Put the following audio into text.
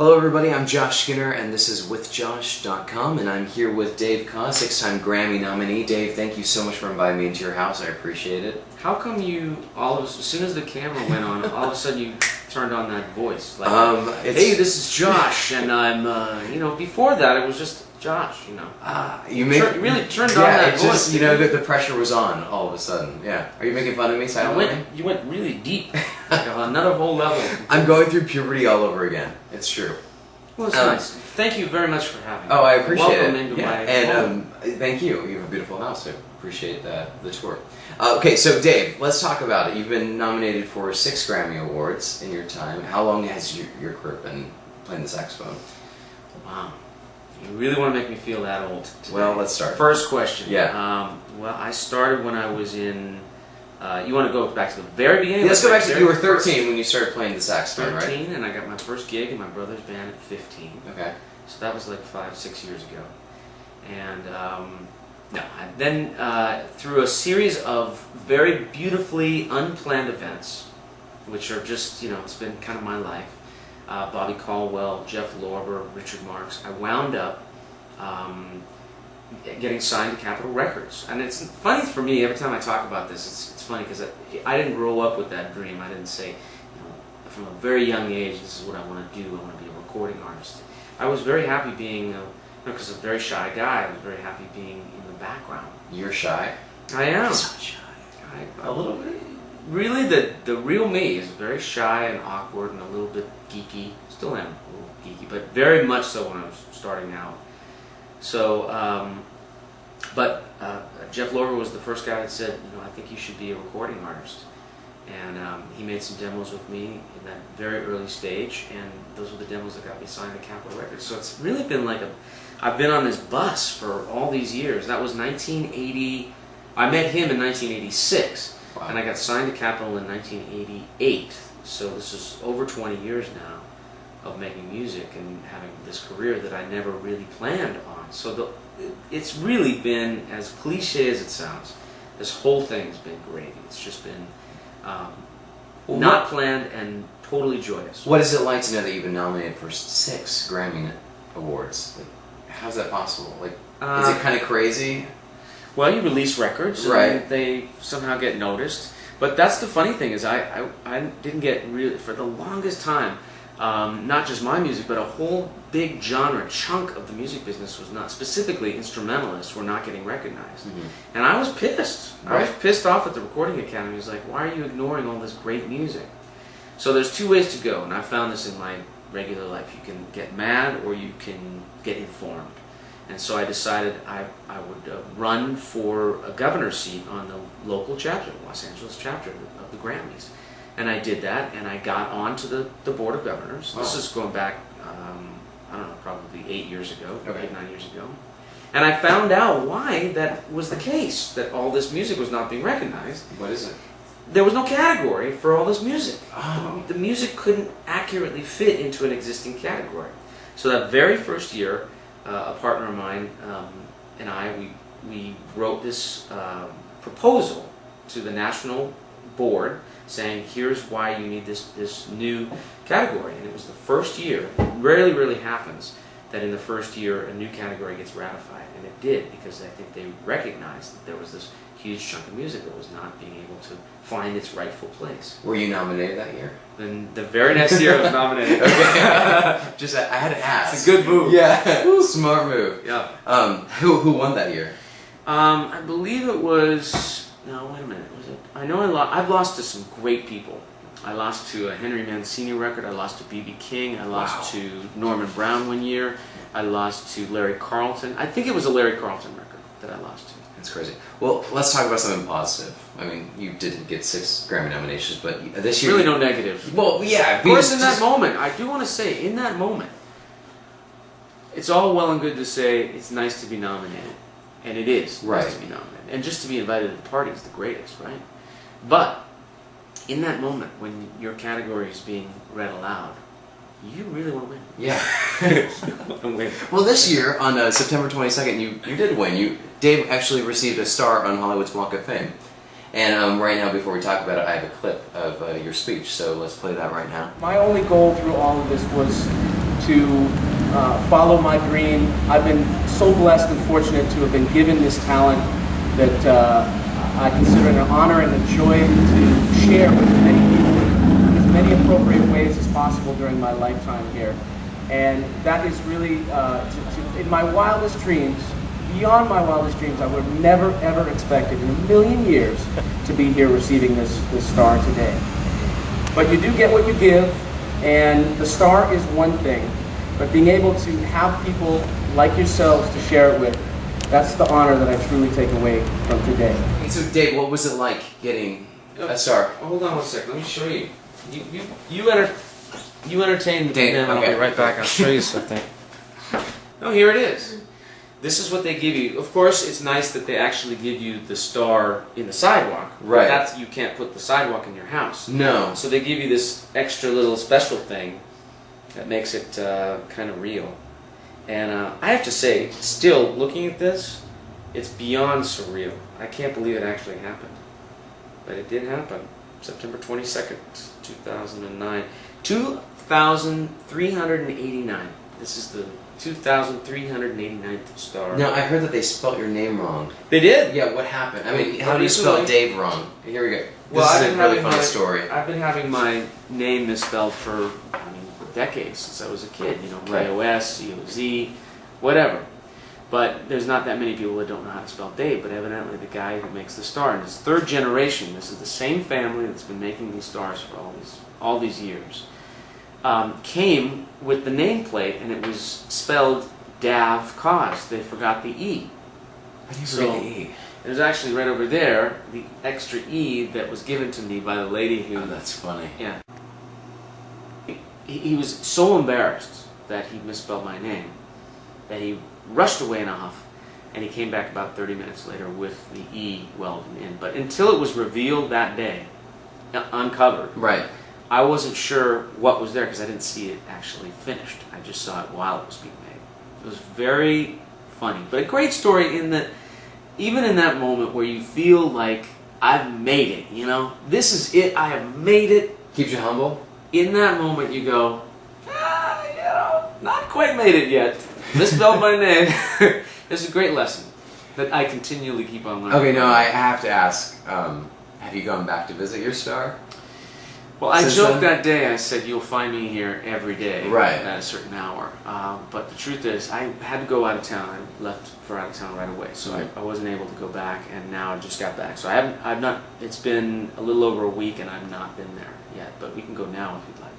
Hello everybody, I'm Josh Skinner and this is withjosh.com and I'm here with Dave Koz, 6-time Grammy nominee. Dave, thank you so much for inviting me into your house, I appreciate it. How come you, as soon as the camera went on, all of a sudden you turned on that voice? Like, hey, this is Josh, and I'm, before that it was just Josh, You really turned on that voice. Just, the pressure was on all of a sudden, yeah. Are you making fun of me silently? You went really deep, like another whole level. I'm going through puberty all over again, it's true. Well, it's nice. Thank you very much for having me. Oh, I appreciate Welcome it. Into my home. Thank you. You have a beautiful house. I appreciate the tour. Okay, so Dave, let's talk about it. You've been nominated for 6 Grammy Awards in your time. How long has your career been playing the saxophone? Wow. You really want to make me feel that old today. Well, let's start. First question. Yeah. Well, I started when I was in... you want to go back to the very beginning? Yeah, let's go back to you were 13 when you started playing the saxophone, 13, right? And I got my first gig in my brother's band at 15. Okay. So that was like 5-6 years ago. And then through a series of very beautifully unplanned events, which are just, it's been kind of my life, Bobby Caldwell, Jeff Lorber, Richard Marx, I wound up getting signed to Capitol Records. And it's funny for me, every time I talk about this, it's funny because I didn't grow up with that dream. I didn't say, from a very young age, this is what I want to do. I want to be a recording artist. I was very happy being, because I'm a very shy guy, I was very happy being in the background. You're shy? I am. I'm so shy. A little bit. Really, the real me is very shy and awkward and a little bit geeky. Still am a little geeky, but very much so when I was starting out. So, Jeff Lorber was the first guy that said, I think you should be a recording artist. And he made some demos with me in that very early stage, and those were the demos that got me signed to Capitol Records. So it's really been like I've been on this bus for all these years. That was 1980, I met him in 1986, wow. And I got signed to Capitol in 1988. So this is over 20 years now of making music and having this career that I never really planned on. So it's really been, as cliche as it sounds, this whole thing has been great. It's just been not planned and totally joyous. What is it like to know that you've been nominated for 6 Grammy Awards? Like, how's that possible? Like, is it kind of crazy? Well, you release records, right? And they somehow get noticed. But that's the funny thing is I didn't get really, for the longest time, not just my music, but a whole big chunk of the music business was not, specifically instrumentalists, were not getting recognized. Mm-hmm. And I was pissed. Right. I was pissed off at the Recording Academy. I was like, why are you ignoring all this great music? So there's 2 ways to go, and I found this in my regular life. You can get mad or you can get informed. And so I decided I would run for a governor's seat on the local chapter, the Los Angeles chapter of the Grammys. And I did that, and I got onto the Board of Governors. Wow. This is going back, I don't know, probably 8 years ago, okay. 8, 9 years ago. And I found out why that was the case, that all this music was not being recognized. What is it? There was no category for all this music. Oh. The music couldn't accurately fit into an existing category. So that very first year, a partner of mine and I, we wrote this proposal to the national board saying, here's why you need this new category. And it was the first year, it rarely happens, that in the first year a new category gets ratified. And it did, because I think they recognized that there was this huge chunk of music that was not being able to find its rightful place. Were you nominated that year? Then the very next year I was nominated. Okay. Just, I had to ask. It's a good move. Yeah. Smart move. Yeah. Who won that year? I believe it was, no, wait a minute. Was it? I know I've lost to some great people. I lost to a Henry Mancini record. I lost to B.B. King. I lost to Norman Brown one year. I lost to Larry Carlton. I think it was a Larry Carlton record that I lost to. That's crazy. Well, let's talk about something positive. I mean, you did get 6 Grammy nominations, but this year... Really no negative. Well, yeah. Of course, in that moment, I do want to say, in that moment, it's all well and good to say it's nice to be nominated. And it is nice to be nominated. And just to be invited to the party is the greatest, right? But in that moment, when your category is being read aloud, you really want to win. Yeah. You want to win. Well, this year, on September 22nd, you did win. Dave actually received a star on Hollywood's Walk of Fame. And right now, before we talk about it, I have a clip of your speech, so let's play that right now. My only goal through all of this was to follow my dream. I've been so blessed and fortunate to have been given this talent that I consider it an honor and a joy to share with as many people in as many appropriate ways as possible during my lifetime here. And that is really, in my wildest dreams, beyond my wildest dreams, I would have never ever expected in a million years to be here receiving this star today. But you do get what you give, and the star is one thing, but being able to have people like yourselves to share it with, that's the honor that I truly take away from today. And so Dave, what was it like getting a star? Hold on one second. Let me show you. You entertain the Dave, and okay. I'll be right back. I'll show you something. Oh, here it is. This is what they give you. Of course, it's nice that they actually give you the star in the sidewalk. Right. That's, you can't put the sidewalk in your house. No. So they give you this extra little special thing that makes it kind of real. And I have to say, still looking at this, it's beyond surreal. I can't believe it actually happened. But it did happen. September 22nd, 2009. 2,389. This is the 2,389th star. Now, I heard that they spelt your name wrong. They did? Yeah, what happened? I mean, how do you spell Dave wrong? Here we go. Well, This I've is been a really having funny my- story. I've been having my name misspelled for decades, since I was a kid. You know, Right. Ray-O-S, C-O-Z, whatever. But there's not that many people that don't know how to spell Dave, but evidently the guy who makes the star, and it's third generation, this is the same family that's been making these stars for all these years, came with the nameplate, and it was spelled Dav Cause. They forgot the E. How do you So- forget the E? There's actually right over there, the extra E that was given to me by the lady who... Oh, that's funny. Yeah. He was so embarrassed that he misspelled my name that he rushed away in a huff, and he came back about 30 minutes later with the E welded in. But until it was revealed that day, uncovered, Right. I wasn't sure what was there because I didn't see it actually finished. I just saw it while it was being made. It was very funny, but a great story in that even in that moment where you feel like I've made it, you know, this is it, I have made it. Keeps you humble? In that moment you go, you know, not quite made it yet. Misspelled my name. It's a great lesson that I continually keep on learning. Okay, no, I have to ask, have you gone back to visit your star? Well, I Since joked then? that day, I said, you'll find me here every day Right. at a certain hour. But the truth is, I had to go out of town. I left for out of town right away, so Right. I wasn't able to go back, and now I just got back. So I've not, it's been a little over a week, and I've not been there yet, but we can go now if you'd like.